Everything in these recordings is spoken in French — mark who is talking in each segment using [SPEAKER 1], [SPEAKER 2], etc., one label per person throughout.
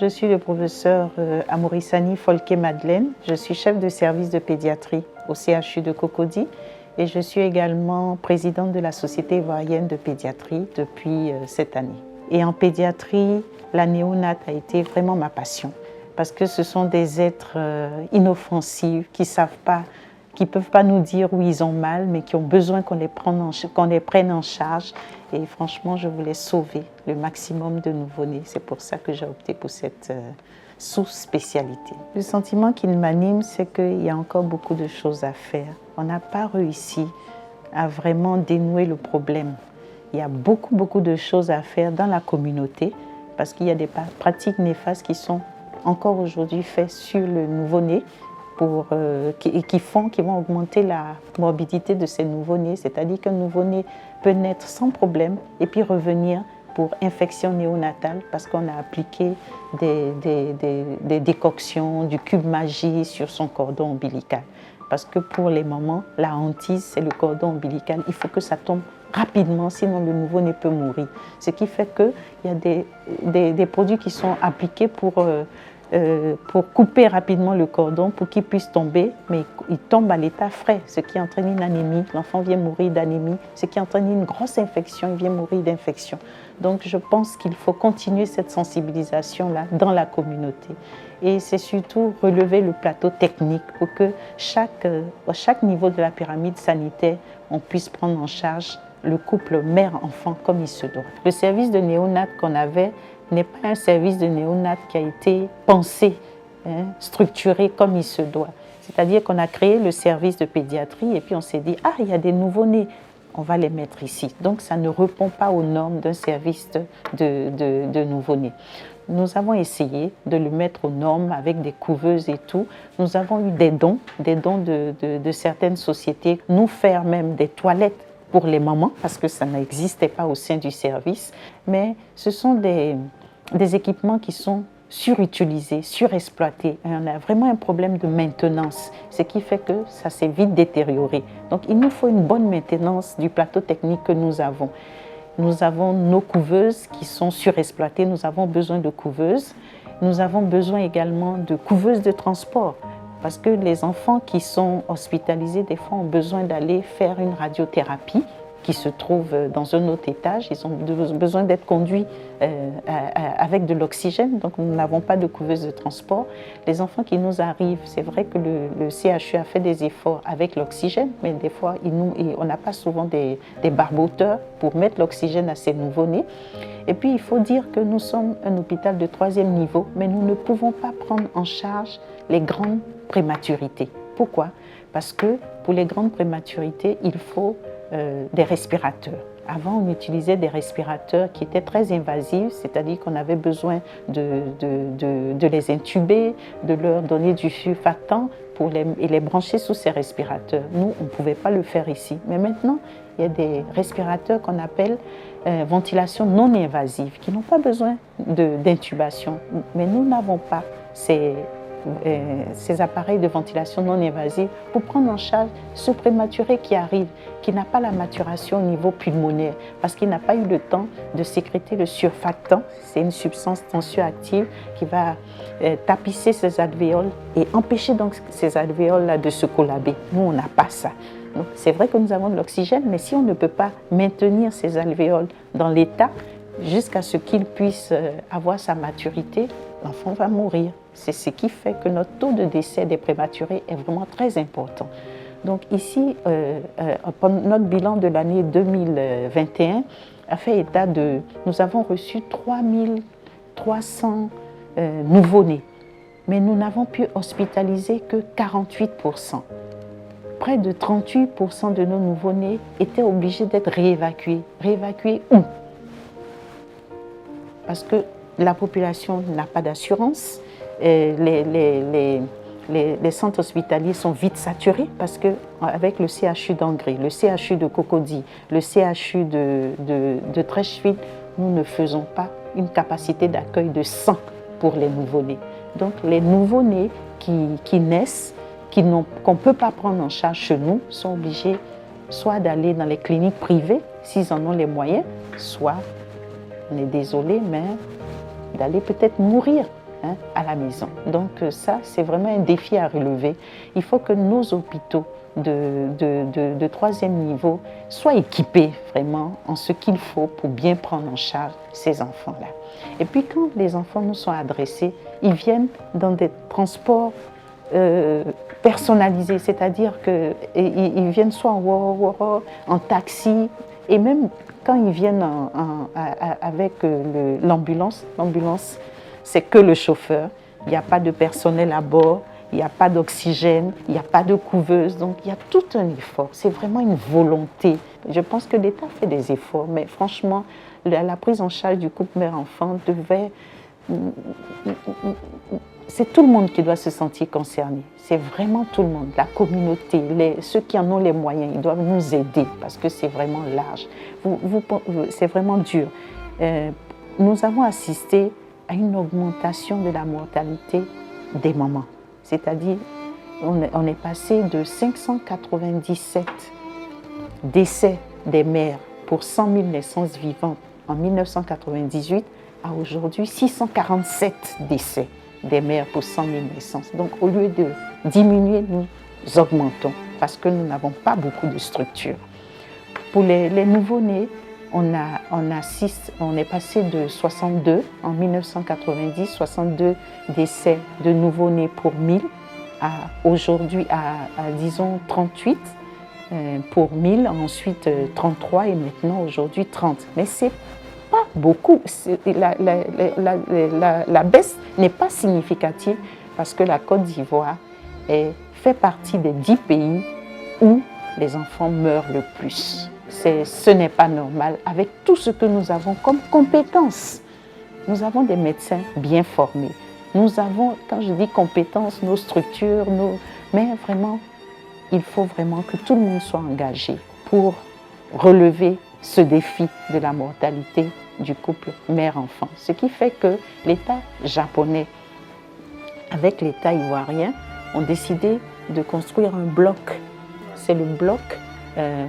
[SPEAKER 1] Je suis le professeur Amourisani Folké-Madeleine. Je suis chef de service de pédiatrie au CHU de Cocody et je suis également présidente de la Société ivoirienne de pédiatrie depuis cette année. Et en pédiatrie, la néonate a été vraiment ma passion parce que ce sont des êtres inoffensifs qui savent pas, qui ne peuvent pas nous dire où ils ont mal, mais qui ont besoin qu'on les prenne en charge. Et franchement, je voulais sauver le maximum de nouveau-nés. C'est pour ça que j'ai opté pour cette sous-spécialité. Le sentiment qui m'anime, c'est qu'il y a encore beaucoup de choses à faire. On n'a pas réussi à vraiment dénouer le problème. Il y a beaucoup de choses à faire dans la communauté parce qu'il y a des pratiques néfastes qui sont encore aujourd'hui faites sur le nouveau-né qui vont augmenter la morbidité de ces nouveau-nés. C'est-à-dire qu'un nouveau-né peut naître sans problème et puis revenir pour infection néonatale parce qu'on a appliqué des décoctions, du cube magie sur son cordon ombilical. Parce que pour les mamans, la hantise, c'est le cordon ombilical. Il faut que ça tombe rapidement, sinon le nouveau-né peut mourir. Ce qui fait qu'il y a des produits qui sont appliqués pour couper rapidement le cordon pour qu'il puisse tomber, mais il tombe à l'état frais, ce qui entraîne une anémie. L'enfant vient mourir d'anémie, ce qui entraîne une grosse infection, il vient mourir d'infection. Donc je pense qu'il faut continuer cette sensibilisation-là dans la communauté. Et c'est surtout relever le plateau technique pour que à chaque niveau de la pyramide sanitaire, on puisse prendre en charge le couple mère-enfant comme il se doit. Le service de néonat qu'on avait n'est pas un service de néonat qui a été pensé, structuré comme il se doit. C'est-à-dire qu'on a créé le service de pédiatrie et puis on s'est dit « Ah, il y a des nouveau-nés, on va les mettre ici ». Donc ça ne répond pas aux normes d'un service de nouveau-nés. Nous avons essayé de le mettre aux normes avec des couveuses et tout. Nous avons eu des dons de certaines sociétés, nous faire même des toilettes pour les mamans, parce que ça n'existait pas au sein du service. Mais ce sont des équipements qui sont surutilisés, surexploités. Et on a vraiment un problème de maintenance, ce qui fait que ça s'est vite détérioré. Donc il nous faut une bonne maintenance du plateau technique que nous avons. Nous avons nos couveuses qui sont surexploitées, nous avons besoin de couveuses. Nous avons besoin également de couveuses de transport. Parce que les enfants qui sont hospitalisés, des fois, ont besoin d'aller faire une radiothérapie qui se trouve dans un autre étage. Ils ont besoin d'être conduits avec de l'oxygène, donc nous n'avons pas de couveuse de transport. Les enfants qui nous arrivent, c'est vrai que le CHU a fait des efforts avec l'oxygène, mais des fois, on n'a pas souvent des barboteurs pour mettre l'oxygène à ces nouveau-nés. Et puis, il faut dire que nous sommes un hôpital de 3e niveau, mais nous ne pouvons pas prendre en charge les grandes prématurités. Pourquoi? Parce que pour les grandes prématurités, il faut des respirateurs. Avant, on utilisait des respirateurs qui étaient très invasifs, c'est-à-dire qu'on avait besoin de les intuber, de leur donner du surfactant et les brancher sous ces respirateurs. Nous, on ne pouvait pas le faire ici. Mais maintenant, il y a des respirateurs qu'on appelle ventilation non invasive, qui n'ont pas besoin d'intubation. Mais nous n'avons pas ces appareils de ventilation non invasive pour prendre en charge ce prématuré qui arrive, qui n'a pas la maturation au niveau pulmonaire, parce qu'il n'a pas eu le temps de sécréter le surfactant. C'est une substance tensioactive qui va tapisser ses alvéoles et empêcher donc ces alvéoles-là de se collaber. Nous, on n'a pas ça. C'est vrai que nous avons de l'oxygène, mais si on ne peut pas maintenir ces alvéoles dans l'état jusqu'à ce qu'ils puissent avoir sa maturité, l'enfant va mourir. C'est ce qui fait que notre taux de décès des prématurés est vraiment très important. Donc ici, notre bilan de l'année 2021 a fait état de... Nous avons reçu 3300 nouveau-nés, mais nous n'avons pu hospitaliser que 48%. Près de 38% de nos nouveau-nés étaient obligés d'être réévacués. Réévacués où? Parce que la population n'a pas d'assurance. Les centres hospitaliers sont vite saturés parce qu'avec le CHU d'Angré, le CHU de Cocody, le CHU de Treichville, nous ne faisons pas une capacité d'accueil de 100 pour les nouveau-nés. Donc les nouveau-nés qui naissent, qu'on ne peut pas prendre en charge chez nous, sont obligés soit d'aller dans les cliniques privées, s'ils en ont les moyens, soit, on est désolé, mais d'aller peut-être mourir à la maison. Donc ça, c'est vraiment un défi à relever. Il faut que nos hôpitaux de troisième niveau soient équipés vraiment en ce qu'il faut pour bien prendre en charge ces enfants-là. Et puis quand les enfants nous sont adressés, ils viennent dans des transports personnalisés, c'est-à-dire qu'ils viennent soit en woro, en taxi, et même quand ils viennent avec l'ambulance, c'est que le chauffeur, il n'y a pas de personnel à bord, il n'y a pas d'oxygène, il n'y a pas de couveuse, donc il y a tout un effort. C'est vraiment une volonté. Je pense que l'État fait des efforts, mais franchement, la prise en charge du couple mère-enfant devait... C'est tout le monde qui doit se sentir concerné. C'est vraiment tout le monde, la communauté, ceux qui en ont les moyens, ils doivent nous aider parce que c'est vraiment large. C'est vraiment dur. Nous avons assisté à une augmentation de la mortalité des mamans. C'est-à-dire, on est passé de 597 décès des mères pour 100 000 naissances vivantes en 1998 à aujourd'hui 647 décès des mères pour 100 000 naissances. Donc, au lieu de diminuer, nous augmentons parce que nous n'avons pas beaucoup de structures. Pour les nouveau-nés, on est passé de 62 en 1990, 62 décès de nouveau-nés pour 1000, à aujourd'hui disons 38 pour 1000, ensuite 33 et maintenant aujourd'hui 30. Mais c'est pas beaucoup. La baisse n'est pas significative parce que la Côte d'Ivoire fait partie des 10 pays où les enfants meurent le plus. Ce n'est pas normal avec tout ce que nous avons comme compétences. Nous avons des médecins bien formés. Nous avons, quand je dis compétences, nos structures, mais vraiment, il faut vraiment que tout le monde soit engagé pour relever ce défi de la mortalité du couple mère-enfant. Ce qui fait que l'État japonais, avec l'État ivoirien, ont décidé de construire un bloc. C'est le bloc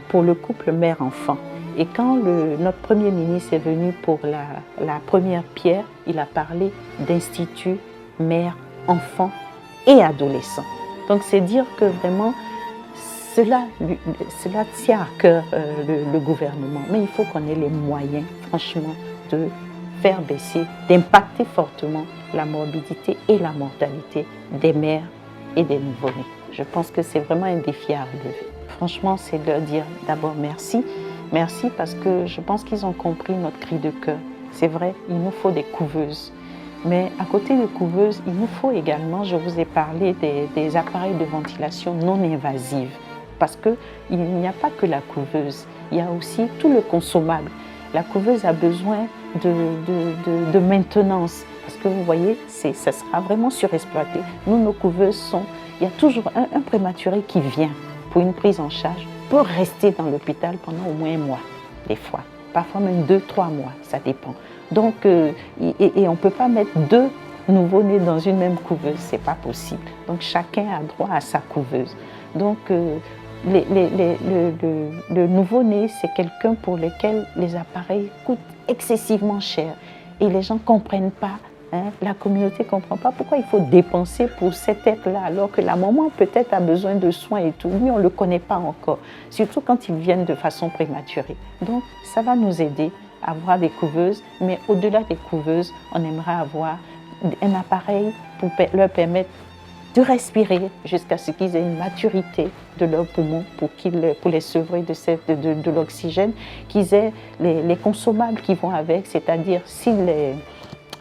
[SPEAKER 1] pour le couple mère-enfant. Et quand notre Premier ministre est venu pour la première pierre, il a parlé d'institut mère, enfant et adolescent. Donc c'est dire que vraiment cela tient à cœur le gouvernement. Mais il faut qu'on ait les moyens, franchement, de faire baisser, d'impacter fortement la morbidité et la mortalité des mères et des nouveau-nés. Je pense que c'est vraiment un défi à relever. Franchement, c'est de leur dire d'abord merci. Merci parce que je pense qu'ils ont compris notre cri de cœur. C'est vrai, il nous faut des couveuses. Mais à côté des couveuses, il nous faut également, je vous ai parlé des appareils de ventilation non invasives. Parce qu'il n'y a pas que la couveuse, il y a aussi tout le consommable. La couveuse a besoin de maintenance. Parce que vous voyez, ça sera vraiment surexploité. Nous, nos couveuses il y a toujours un prématuré qui vient pour une prise en charge, peut rester dans l'hôpital pendant au moins un mois, des fois. Parfois même 2-3 mois, ça dépend. Donc, et on ne peut pas mettre 2 nouveau-nés dans une même couveuse, ce n'est pas possible. Donc, chacun a droit à sa couveuse. Donc, le nouveau-né, c'est quelqu'un pour lequel les appareils coûtent excessivement cher. Et les gens ne comprennent pas. La communauté ne comprend pas pourquoi il faut dépenser pour cet être-là alors que la maman peut-être a besoin de soins et tout. Lui, on ne le connaît pas encore, surtout quand ils viennent de façon prématurée. Donc, ça va nous aider à avoir des couveuses, mais au-delà des couveuses, on aimerait avoir un appareil pour leur permettre de respirer jusqu'à ce qu'ils aient une maturité de leurs poumons pour les sevrer de l'oxygène, qu'ils aient les consommables qui vont avec, c'est-à-dire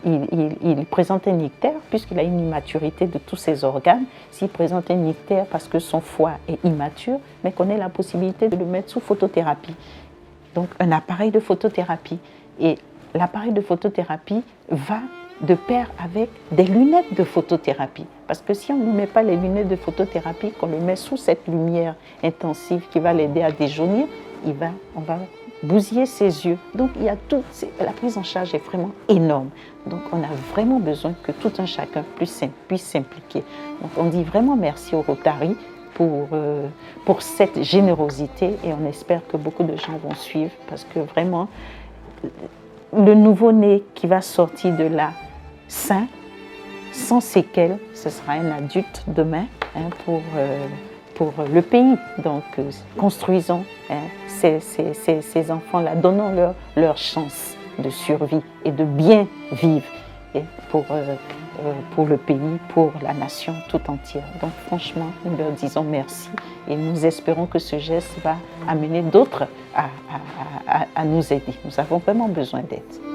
[SPEAKER 1] il présente un ictère, puisqu'il a une immaturité de tous ses organes. S'il présente un ictère parce que son foie est immature, mais qu'on ait la possibilité de le mettre sous photothérapie. Donc un appareil de photothérapie. Et l'appareil de photothérapie va de pair avec des lunettes de photothérapie. Parce que si on ne lui met pas les lunettes de photothérapie, qu'on le met sous cette lumière intensive qui va l'aider à déjaunir, on va bousiller ses yeux. Donc il y a la prise en charge est vraiment énorme. Donc on a vraiment besoin que tout un chacun puisse s'impliquer. Donc on dit vraiment merci au Rotary pour cette générosité et on espère que beaucoup de gens vont suivre parce que vraiment le nouveau-né qui va sortir de là sain sans séquelles, ce sera un adulte demain pour le pays. Donc, construisons ces enfants-là, donnons-leur leur chance de survie et de bien vivre pour le pays, pour la nation tout entière. Donc franchement, nous leur disons merci et nous espérons que ce geste va amener d'autres à nous aider. Nous avons vraiment besoin d'aide.